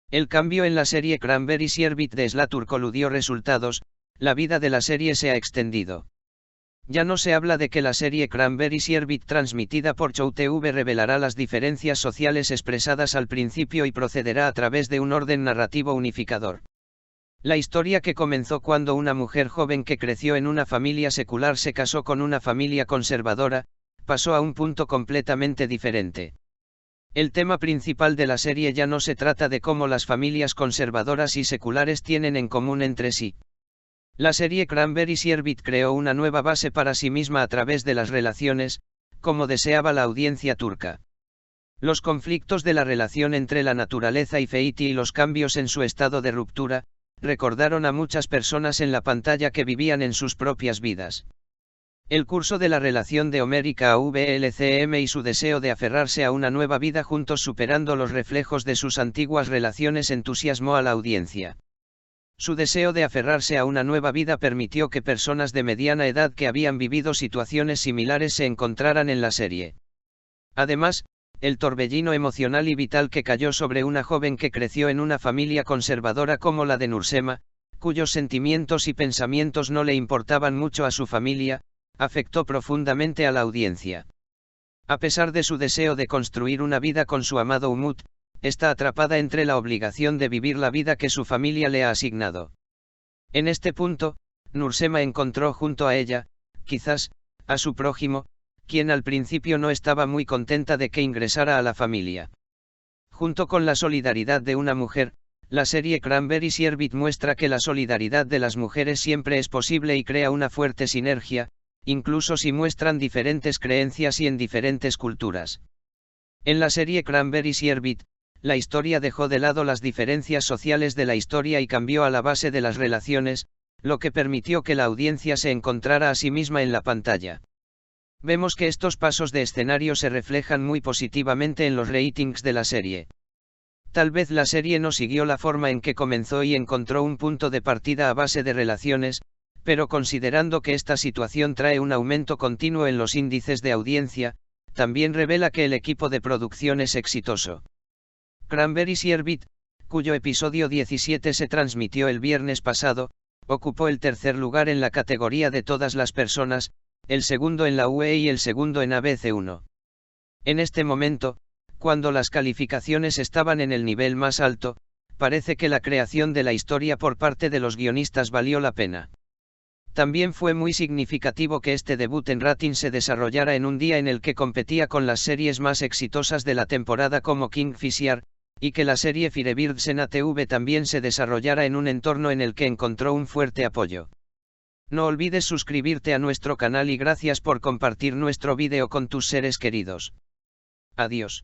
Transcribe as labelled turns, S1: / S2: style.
S1: El cambio en la serie Cranberries Yerbit de Slaughter dio resultados, la vida de la serie se ha extendido. Ya no se habla de que la serie Cranberries Yerbit transmitida por Show TV revelará las diferencias sociales expresadas al principio y procederá a través de un orden narrativo unificador. La historia que comenzó cuando una mujer joven que creció en una familia secular se casó con una familia conservadora, pasó a un punto completamente diferente. El tema principal de la serie ya no se trata de cómo las familias conservadoras y seculares tienen en común entre sí. La serie Cranberries Yerbit creó una nueva base para sí misma a través de las relaciones, como deseaba la audiencia turca. Los conflictos de la relación entre la naturaleza y Fethi y los cambios en su estado de ruptura, recordaron a muchas personas en la pantalla que vivían en sus propias vidas. El curso de la relación de Ömer y KVLCM y su deseo de aferrarse a una nueva vida juntos superando los reflejos de sus antiguas relaciones entusiasmó a la audiencia. Su deseo de aferrarse a una nueva vida permitió que personas de mediana edad que habían vivido situaciones similares se encontraran en la serie. Además, el torbellino emocional y vital que cayó sobre una joven que creció en una familia conservadora como la de Nursema, cuyos sentimientos y pensamientos no le importaban mucho a su familia, afectó profundamente a la audiencia. A pesar de su deseo de construir una vida con su amado Umut, está atrapada entre la obligación de vivir la vida que su familia le ha asignado. En este punto, Nursema encontró junto a ella, quizás, a su prójimo, quien al principio no estaba muy contenta de que ingresara a la familia. Junto con la solidaridad de una mujer, la serie Cranberries Yerbit muestra que la solidaridad de las mujeres siempre es posible y crea una fuerte sinergia, incluso si muestran diferentes creencias y en diferentes culturas. En la serie Cranberries Yerbit, la historia dejó de lado las diferencias sociales de la historia y cambió a la base de las relaciones, lo que permitió que la audiencia se encontrara a sí misma en la pantalla. Vemos que estos pasos de escenario se reflejan muy positivamente en los ratings de la serie. Tal vez la serie no siguió la forma en que comenzó y encontró un punto de partida a base de relaciones, pero considerando que esta situación trae un aumento continuo en los índices de audiencia, también revela que el equipo de producción es exitoso. Cranberries Yerbit, cuyo episodio 17 se transmitió el viernes pasado, ocupó el tercer lugar en la categoría de todas las personas, el segundo en la UE y el segundo en ABC1. En este momento, cuando las calificaciones estaban en el nivel más alto, parece que la creación de la historia por parte de los guionistas valió la pena. También fue muy significativo que este debut en ratings se desarrollara en un día en el que competía con las series más exitosas de la temporada como Kingfisher, y que la serie Firebirds en ATV también se desarrollara en un entorno en el que encontró un fuerte apoyo. No olvides suscribirte a nuestro canal y gracias por compartir nuestro vídeo con tus seres queridos. Adiós.